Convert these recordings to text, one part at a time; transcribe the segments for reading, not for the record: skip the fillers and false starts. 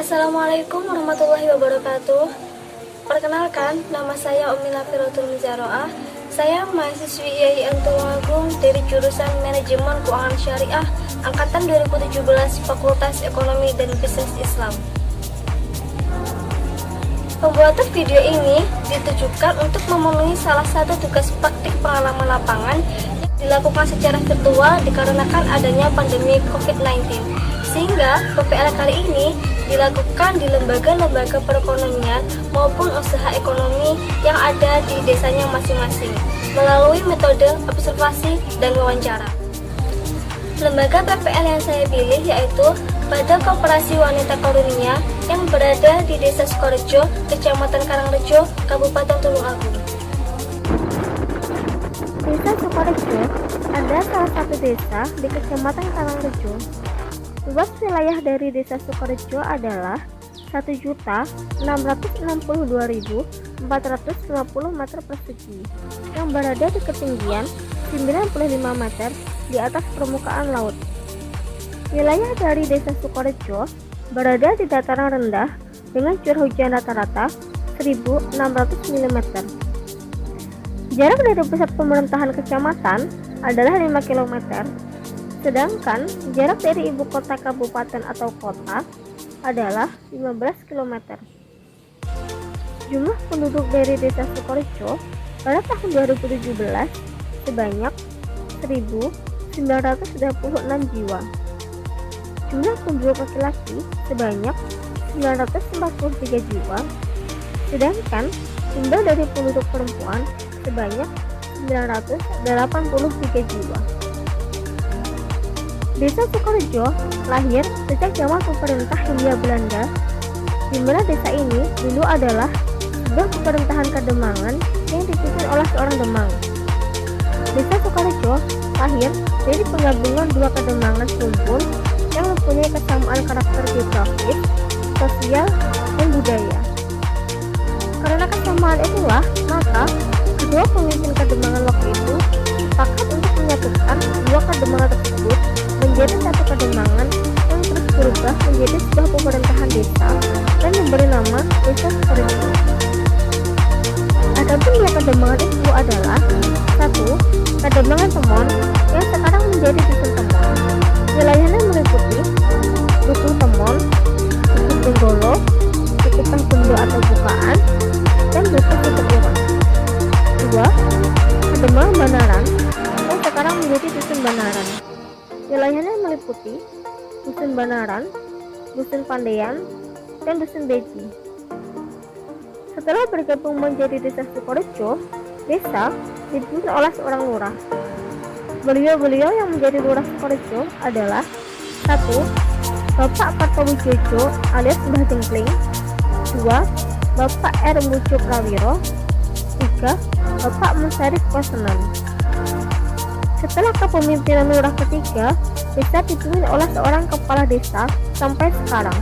Assalamualaikum warahmatullahi wabarakatuh. Perkenalkan, nama saya Umi Nafilatul Mizaroah. Saya mahasiswi IAIN Tulungagung dari jurusan Manajemen Keuangan Syariah Angkatan 2017 Fakultas Ekonomi dan Bisnis Islam. Pembuatan video ini ditujukan untuk memenuhi salah satu tugas praktik pengalaman lapangan yang dilakukan secara virtual dikarenakan adanya pandemi COVID-19. Sehingga PPL kali ini dilakukan di lembaga-lembaga perekonomian maupun usaha ekonomi yang ada di desanya masing-masing melalui metode observasi dan wawancara. Lembaga PPL yang saya pilih yaitu pada Koperasi Wanita Karunia yang berada di Desa Sukorejo, Kecamatan Karangrejo, Kabupaten Tulungagung. Desa Sukorejo adalah salah satu desa di Kecamatan Karangrejo. Luas wilayah dari Desa Sukorejo adalah 1.662.450 meter persegi yang berada di ketinggian 95 meter di atas permukaan laut. Wilayah dari Desa Sukorejo berada di dataran rendah dengan curah hujan rata-rata 1.600 mm. Jarak dari pusat pemerintahan kecamatan adalah 5 km. Sedangkan jarak dari ibu kota kabupaten atau kota adalah 15 km. Jumlah penduduk dari Desa Sukorejo pada tahun 2017 sebanyak 1.936 jiwa. Jumlah penduduk laki-laki sebanyak 943 jiwa. Sedangkan jumlah dari penduduk perempuan sebanyak 983 jiwa. Desa Sukorejo lahir sejak zaman pemerintah Hindia Belanda, di mana desa ini dulu adalah sebuah pemerintahan Kademangan yang dipimpin oleh seorang Demang. Desa Sukorejo lahir dari penggabungan dua Kademangan kumpul yang mempunyai kesamaan karakter geografis, sosial, dan budaya. Karena kesamaan itulah, maka kedua pemimpin Kademangan waktu itu sepakat untuk menyatukan dua Kademangan tersebut menjadi satu Kademangan yang terus berubah menjadi sebuah pemerintahan desa dan diberi nama Desa Sukorejo. Adapun dua Kademangan itu adalah 1. Kademangan Temon yang sekarang menjadi Dusun Temon. Wilayahnya meliputi Dusun Temon, Dusun Benggolo, Dusun Bendo atau Bukaan, dan Dusun Tutukurang. 2. Kademangan Banaran yang sekarang menjadi Dusun Banaran. Wilayahnya meliputi Dusun Banaran, Dusun Pandean, dan Dusun Beji. Setelah bergabung menjadi Desa Sukorejo, desa dipimpin oleh seorang lurah. Beliau-beliau yang menjadi lurah Sukorejo adalah 1. Bapak Kartowijojo alias Mbah Jengkling. 2. Bapak R. Mujo Prawiro. 3. Bapak Musarif Kosenan. Setelah kepemimpinan lurah ketiga, desa dipimpin oleh seorang kepala desa sampai sekarang.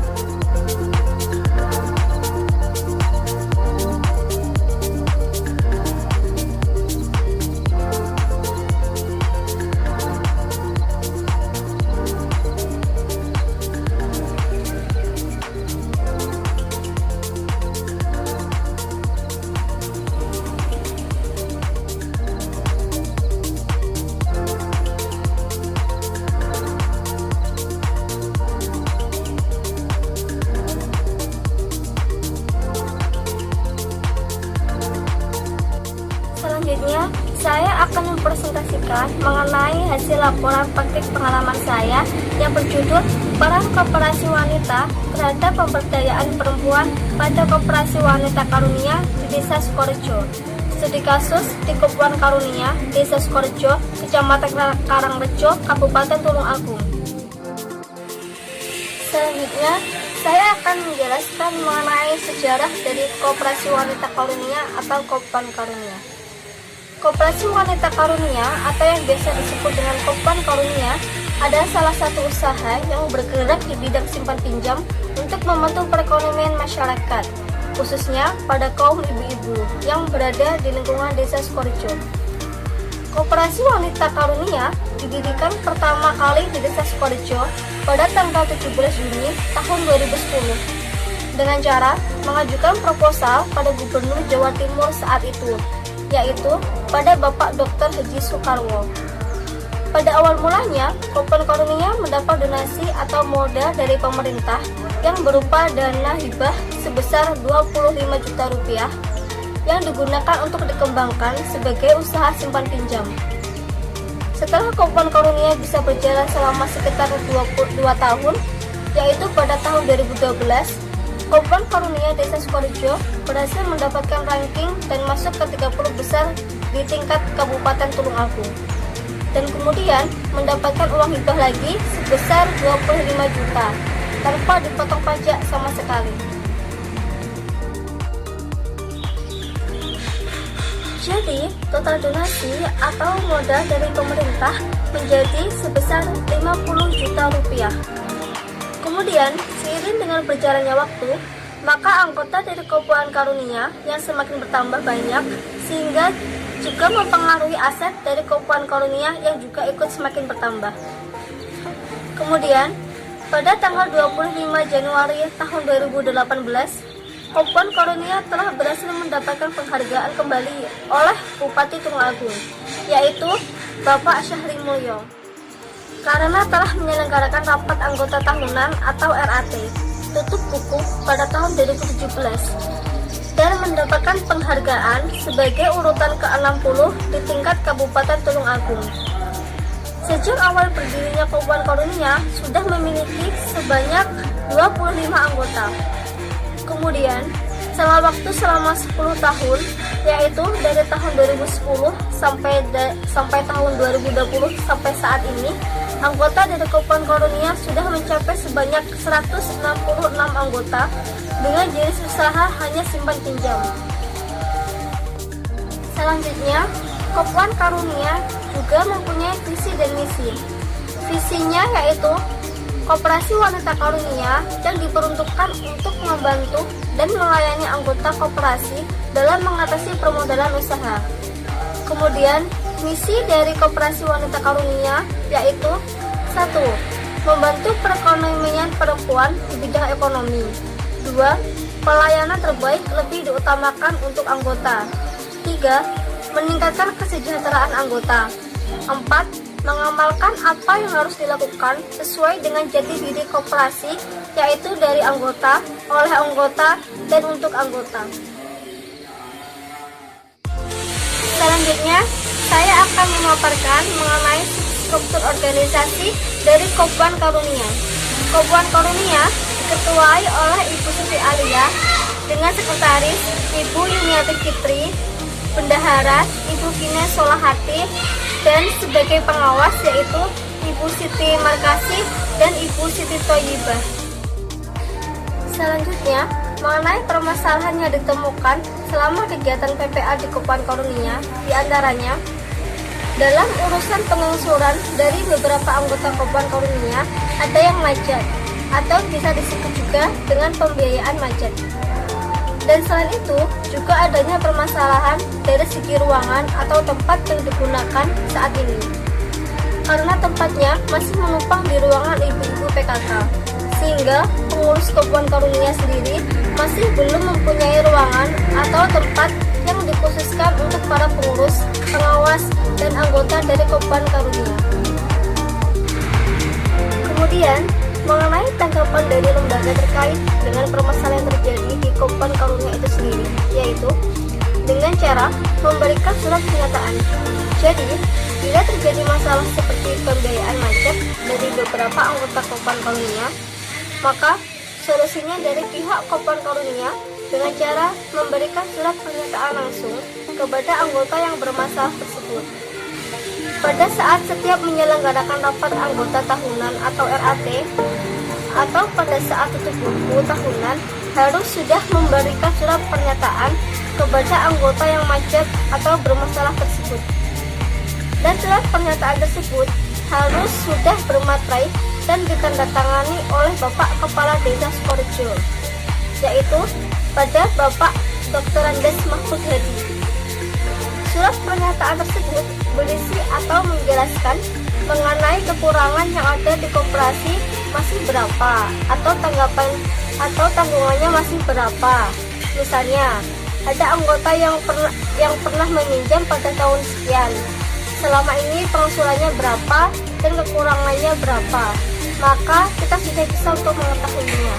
Selanjutnya, saya akan mempresentasikan mengenai hasil laporan praktik pengalaman saya yang berjudul Peran Koperasi Wanita terhadap Pemberdayaan Perempuan pada Koperasi Wanita Karunia di Desa Sukorejo. Studi kasus di Koperasi Karunia, Desa Sukorejo, Kecamatan Karangrejo, Kabupaten Tulungagung. Selanjutnya, saya akan menjelaskan mengenai sejarah dari Koperasi Wanita Karunia atau Koperasi Karunia. Koperasi Wanita Karunia atau yang biasa disebut dengan Koperasi Karunia adalah salah satu usaha yang bergerak di bidang simpan pinjam untuk membantu perekonomian masyarakat, khususnya pada kaum ibu-ibu yang berada di lingkungan Desa Sukorejo. Koperasi Wanita Karunia didirikan pertama kali di Desa Sukorejo pada tanggal 17 Juni tahun 2010 dengan cara mengajukan proposal pada Gubernur Jawa Timur saat itu, yaitu pada Bapak Dr. Haji Soekarwo. Pada awal mulanya, Kopwan Karunia mendapat donasi atau modal dari pemerintah yang berupa dana hibah sebesar 25 juta rupiah yang digunakan untuk dikembangkan sebagai usaha simpan pinjam. Setelah Kopwan Karunia bisa berjalan selama sekitar 22 tahun, yaitu pada tahun 2012, Kopwan Karunia Desa Sukorejo berhasil mendapatkan ranking dan masuk ke 30 besar di tingkat Kabupaten Tulungagung, dan kemudian mendapatkan uang hibah lagi sebesar 25 juta tanpa dipotong pajak sama sekali. Jadi, total donasi atau modal dari pemerintah menjadi sebesar 50 juta rupiah. Kemudian, seiring dengan berjalannya waktu, maka anggota dari Kopwan Karunia yang semakin bertambah banyak sehingga juga mempengaruhi aset dari Kopwan Karunia yang juga ikut semakin bertambah. Kemudian, pada tanggal 25 Januari tahun 2018, Kopwan Karunia telah berhasil mendapatkan penghargaan kembali oleh Bupati Tulungagung, yaitu Bapak Syahri Mulyo, karena telah menyelenggarakan rapat anggota tahunan atau RAT tutup buku pada tahun 2017 dan mendapatkan penghargaan sebagai urutan ke-60 di tingkat Kabupaten Tulungagung. Sejak awal berdirinya Kopwan Karunia sudah memiliki sebanyak 25 anggota. Kemudian, selama 10 tahun, yaitu dari tahun 2010 sampai tahun 2020 sampai saat ini, anggota dari Kopwan Karunia sudah mencapai sebanyak 166 anggota dengan jenis usaha hanya simpan pinjam. Selanjutnya, Kopwan Karunia juga mempunyai visi dan misi. Visinya yaitu Koperasi Wanita Karunia yang diperuntukkan untuk membantu dan melayani anggota koperasi dalam mengatasi permodalan usaha. Kemudian, misi dari Koperasi Wanita Karunia yaitu 1. Membantu perekonomian perempuan di bidang ekonomi. 2. Pelayanan terbaik lebih diutamakan untuk anggota. 3. Meningkatkan kesejahteraan anggota. 4. Mengamalkan apa yang harus dilakukan sesuai dengan jati diri koperasi, yaitu dari anggota, oleh anggota, dan untuk anggota. Selanjutnya, saya akan memaparkan mengenai struktur organisasi dari Kopwan Karunia. Kopwan Karunia diketuai oleh Ibu Siti Alia dengan sekretaris Ibu Yuniati Fitri, bendahara Ibu Kine Solahati, dan sebagai pengawas yaitu Ibu Siti Markasi dan Ibu Siti Toyibah. Selanjutnya, mengenai permasalahan yang ditemukan selama kegiatan PPA di Kopwan Karunia, diantaranya dalam urusan pengangsuran dari beberapa anggota Kopwan Karunia ada yang macet atau bisa disebut juga dengan pembiayaan macet. Dan selain itu, juga adanya permasalahan dari segi ruangan atau tempat yang digunakan saat ini. Karena tempatnya masih menumpang di ruangan ibu-ibu PKK, sehingga pengurus Kopwan Karunia sendiri masih belum mempunyai ruangan atau tempat yang dikhususkan untuk para pengurus, pengawas, dan anggota dari Kopwan Karunia. Kemudian, mengenai tanggapan dari lembaga terkait dengan permasalahan yang terjadi di Kopwan Karunia itu sendiri, yaitu dengan cara memberikan surat pernyataan. Jadi, bila terjadi masalah seperti pembiayaan macet dari beberapa anggota Kopwan Karunia, maka solusinya dari pihak Kopwan Karunia dengan cara memberikan surat pernyataan langsung kepada anggota yang bermasalah tersebut. Pada saat setiap menyelenggarakan rapat anggota tahunan atau RAT, atau pada saat tutup buku tahunan, harus sudah memberikan surat pernyataan kepada anggota yang macet atau bermasalah tersebut. Dan surat pernyataan tersebut harus sudah bermaterai dan ditandatangani oleh Bapak Kepala Desa Sukorejo, yaitu pada Bapak Dr. Andes Mahfud Hadi. Surat pernyataan tersebut berisi atau menjelaskan mengenai kekurangan yang ada di koperasi masih berapa, atau tanggapan atau tanggungannya masih berapa. Misalnya, ada anggota yang pernah meminjam pada tahun sekian. Selama ini pengasurannya berapa dan kekurangannya berapa. Maka kita sudah bisa untuk mengetahuinya.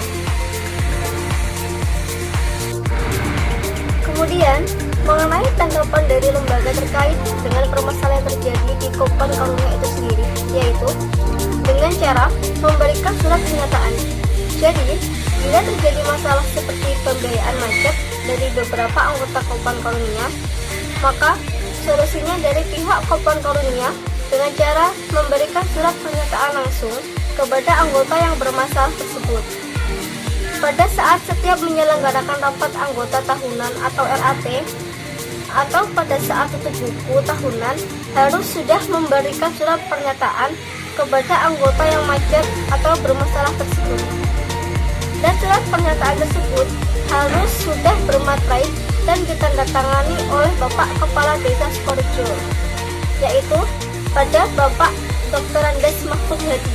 Kemudian, mengenai tanggapan dari lembaga terkait dengan permasalahan yang terjadi di Kopan Karunia itu sendiri, yaitu dengan cara memberikan surat pernyataan. Jadi, bila terjadi masalah seperti pembiayaan macet dari beberapa anggota Kopan Karunia, maka solusinya dari pihak Kopan Karunia dengan cara memberikan surat pernyataan langsung kepada anggota yang bermasalah tersebut. Pada saat setiap menyelenggarakan rapat anggota tahunan atau RAT, atau pada saat tutup buku tahunan, harus sudah memberikan surat pernyataan kepada anggota yang macet atau bermasalah tersebut. Dan surat pernyataan tersebut harus sudah bermaterai dan ditandatangani oleh Bapak Kepala Desa Sukorejo, yaitu pada Bapak Dr. Andes Mahfud Hadi.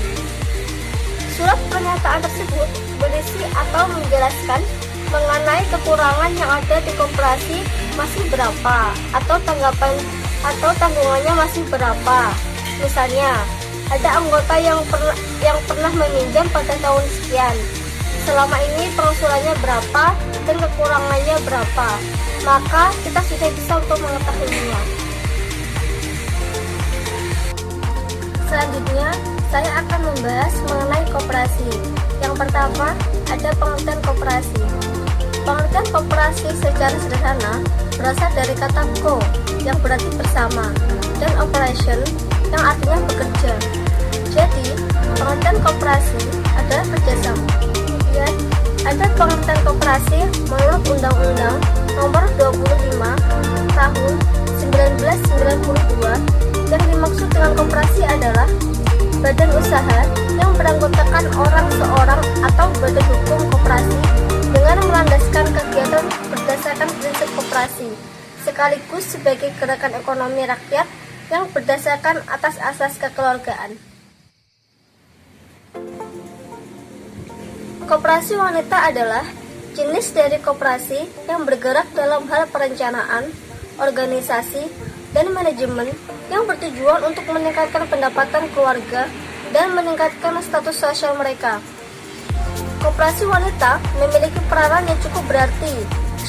Surat pernyataan tersebut berisi atau menjelaskan mengenai kekurangan yang ada di koperasi masih berapa, atau tanggungannya masih berapa. Misalnya, ada anggota yang pernah meminjam pada tahun sekian. Selama ini pengasurannya berapa dan kekurangannya berapa. Maka kita sudah bisa untuk mengetahuinya. Selanjutnya, saya akan membahas mengenai koperasi. Yang pertama, ada pengertian koperasi. Pengertian koperasi secara sederhana berasal dari kata ko, yang berarti bersama, dan operation, yang artinya bekerja. Jadi, pengertian koperasi adalah kerjasama. Kemudian, ada pengertian koperasi menurut Undang-Undang Nomor 25 Tahun 1992, yang dimaksud dengan koperasi adalah badan usaha yang beranggotakan orang seorang atau badan hukum koperasi dengan melandaskan kegiatan berdasarkan prinsip koperasi, sekaligus sebagai gerakan ekonomi rakyat yang berdasarkan atas asas kekeluargaan. Koperasi wanita adalah jenis dari koperasi yang bergerak dalam hal perencanaan, organisasi, dan manajemen yang bertujuan untuk meningkatkan pendapatan keluarga dan meningkatkan status sosial mereka. Koperasi wanita memiliki peranan yang cukup berarti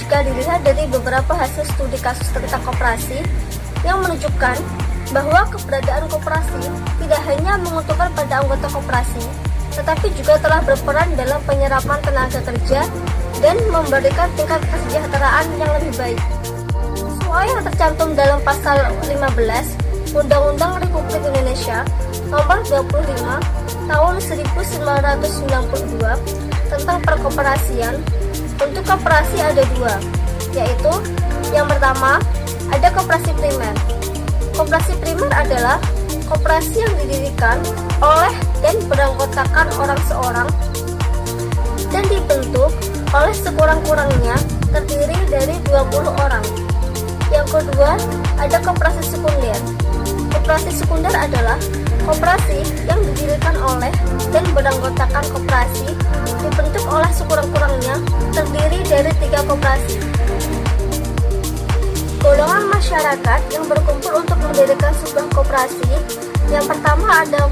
jika dilihat dari beberapa hasil studi kasus tentang koperasi yang menunjukkan bahwa keberadaan koperasi tidak hanya menguntungkan pada anggota koperasi, tetapi juga telah berperan dalam penyerapan tenaga kerja dan memberikan tingkat kesejahteraan yang lebih baik. Sesuai yang tercantum dalam pasal 15 Undang-Undang Republik Indonesia Nomor 25 Tahun 1992 tentang perkoperasian, untuk koperasi ada dua, yaitu yang pertama ada koperasi primer. Koperasi primer adalah koperasi yang didirikan oleh dan beranggotakan orang seorang dan dibentuk oleh sekurang-kurangnya terdiri dari 20 orang. Yang kedua, ada koperasi sekunder. Koperasi sekunder adalah koperasi yang didirikan oleh dan beranggotakan koperasi dibentuk oleh sekurang-kurangnya terdiri dari 3 koperasi. Golongan masyarakat yang berkumpul untuk mendirikan sebuah koperasi. Yang pertama ada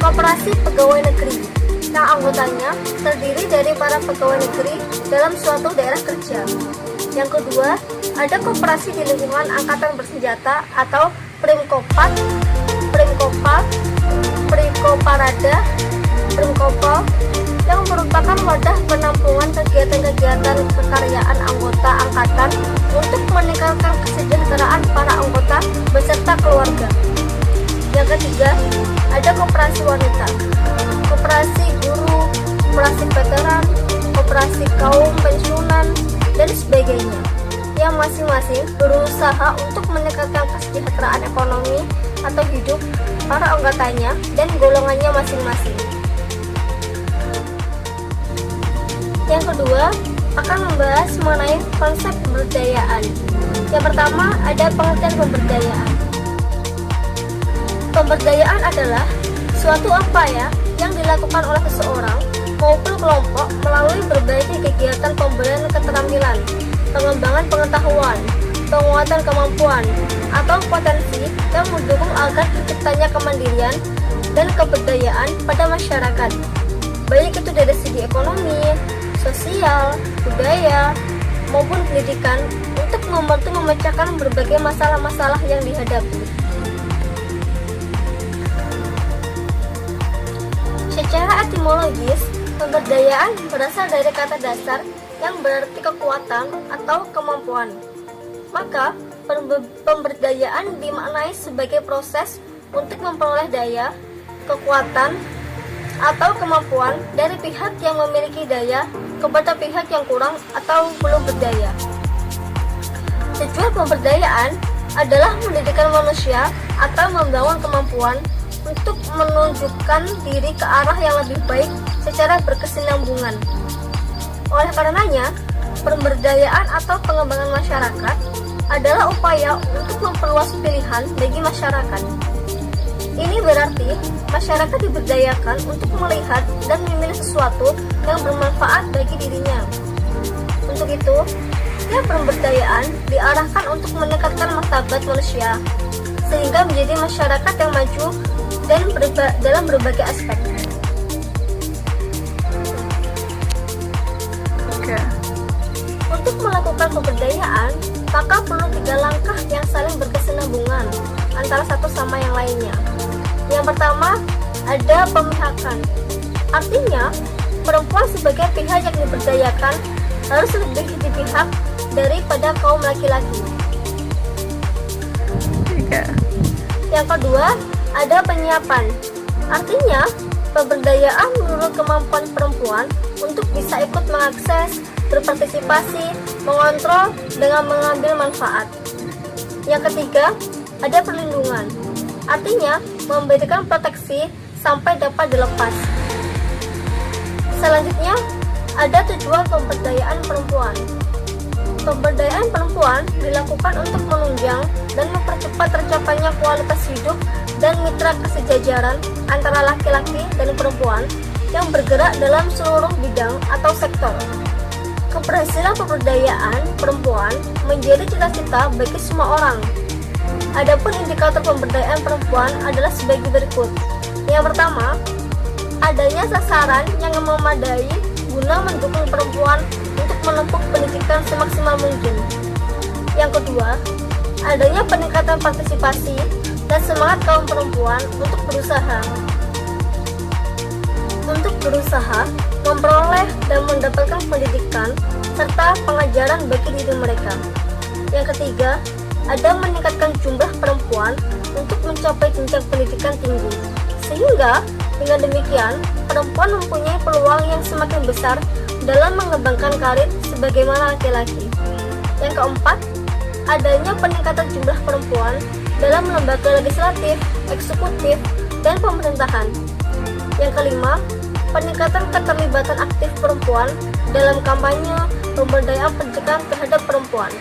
koperasi pegawai negeri, yang anggotanya terdiri dari para pegawai negeri dalam suatu daerah kerja. Yang kedua, ada koperasi di lingkungan angkatan bersenjata atau Primkopat, Primkopa, Prikoparada, Primkopol, yang merupakan wadah penampungan kegiatan-kegiatan kekaryaan anggota angkatan untuk meningkatkan kesejahteraan para anggota beserta keluarga. Yang ketiga, ada koperasi wanita, koperasi guru, koperasi veteran, koperasi kaum pensiunan, dan sebagainya, yang masing-masing berusaha untuk meningkatkan kesejahteraan ekonomi atau hidup para anggotanya dan golongannya masing-masing. Yang kedua, akan membahas mengenai konsep pemberdayaan. Yang pertama, ada pengertian pemberdayaan. Pemberdayaan adalah suatu upaya yang dilakukan oleh seseorang maupun kelompok melalui berbagai kegiatan pemberian keterampilan, pengembangan pengetahuan, penguatan kemampuan, atau potensi yang mendukung agar terciptanya kemandirian dan keberdayaan pada masyarakat, baik itu dari segi ekonomi, sosial, budaya, maupun pendidikan, untuk membantu memecahkan berbagai masalah-masalah yang dihadapi. Secara etimologis, pemberdayaan berasal dari kata dasar yang berarti kekuatan atau kemampuan. Maka, pemberdayaan dimaknai sebagai proses untuk memperoleh daya, kekuatan, atau kemampuan dari pihak yang memiliki daya kepada pihak yang kurang atau belum berdaya. Tujuan pemberdayaan adalah mendidik manusia atau membangun kemampuan untuk menunjukkan diri ke arah yang lebih baik secara berkesinambungan. Oleh karenanya, pemberdayaan atau pengembangan masyarakat adalah upaya untuk memperluas pilihan bagi masyarakat. Ini berarti masyarakat diberdayakan untuk melihat dan memilih sesuatu yang bermanfaat bagi dirinya. Untuk itu, setiap pemberdayaan diarahkan untuk meningkatkan martabat manusia, sehingga menjadi masyarakat yang maju dan dalam berbagai aspek. Untuk melakukan pemberdayaan, maka perlu 3 langkah yang saling berkesinambungan antara satu sama yang lainnya. Yang pertama, ada pemihakan. Artinya, perempuan sebagai pihak yang diberdayakan harus lebih di pihak daripada kaum laki-laki. Yang kedua, ada penyiapan. Artinya, pemberdayaan menurut kemampuan perempuan untuk bisa ikut mengakses, berpartisipasi, mengontrol, dengan mengambil manfaat. Yang ketiga, ada perlindungan. Artinya, memberikan proteksi sampai dapat dilepas. Selanjutnya, ada tujuan pemberdayaan perempuan. Pemberdayaan perempuan dilakukan untuk menunjang dan mempercepat tercapainya kualitas hidup dan mitra kesejajaran antara laki-laki dan perempuan yang bergerak dalam seluruh bidang atau sektor. Keberhasilan pemberdayaan perempuan menjadi cita-cita bagi semua orang. Adapun indikator pemberdayaan perempuan adalah sebagai berikut. Yang pertama, adanya sasaran yang memadai guna mendukung perempuan untuk menempuh pendidikan semaksimal mungkin. Yang kedua, adanya peningkatan partisipasi dan semangat kaum perempuan untuk berusaha memperoleh dan mendapatkan pendidikan serta pengajaran bagi diri mereka. Yang ketiga, ada meningkatkan jumlah perempuan untuk mencapai jenjang pendidikan tinggi, sehingga dengan demikian perempuan mempunyai peluang yang semakin besar dalam mengembangkan karir sebagaimana laki-laki. Yang keempat, adanya peningkatan jumlah perempuan dalam lembaga legislatif, eksekutif, dan pemerintahan. Yang kelima, peningkatan keterlibatan aktif perempuan dalam kampanye pemberdayaan pencegahan terhadap perempuan.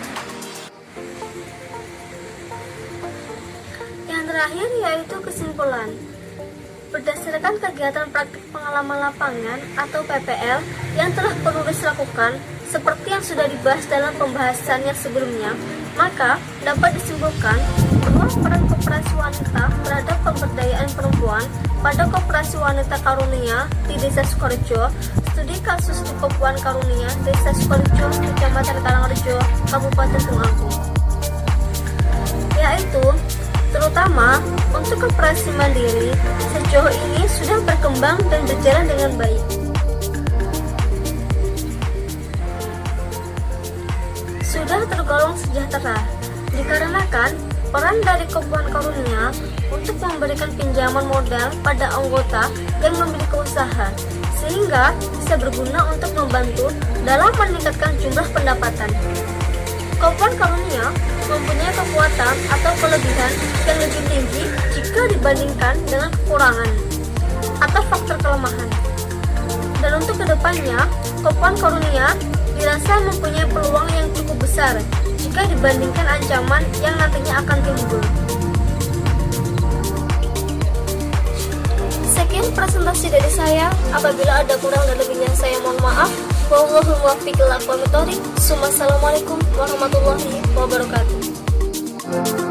Yang terakhir yaitu kesimpulan. Berdasarkan kegiatan praktik pengalaman lapangan atau PPL yang telah penulis lakukan, seperti yang sudah dibahas dalam pembahasan yang sebelumnya, maka dapat disimpulkan bahwa peran koperasi wanita terhadap pemberdayaan perempuan pada Koperasi Wanita Karunia di Desa Sukorejo, studi kasus di Kopuan Karunia, Desa Sukorejo, Kecamatan Karangrejo, Kabupaten Tulungagung, yaitu terutama untuk koperasi mandiri sejauh ini sudah berkembang dan berjalan dengan baik. Sudah tergolong sejahtera dikarenakan peran dari Kopuan Karunia untuk memberikan pinjaman modal pada anggota yang memiliki usaha, sehingga bisa berguna untuk membantu dalam meningkatkan jumlah pendapatan. Kopuan Karunia mempunyai kekuatan atau kelebihan yang lebih tinggi jika dibandingkan dengan kekurangan atau faktor kelemahan. Dan untuk kedepannya, Kopuan Karunia dirasa mempunyai peluang yang cukup besar jika dibandingkan ancaman yang nantinya akan timbul. Sekian presentasi dari saya. Apabila ada kurang dan lebihnya saya mohon maaf. Wallahul muwaffiq ila aqwamit thoriq. Assalamualaikum warahmatullahi wabarakatuh.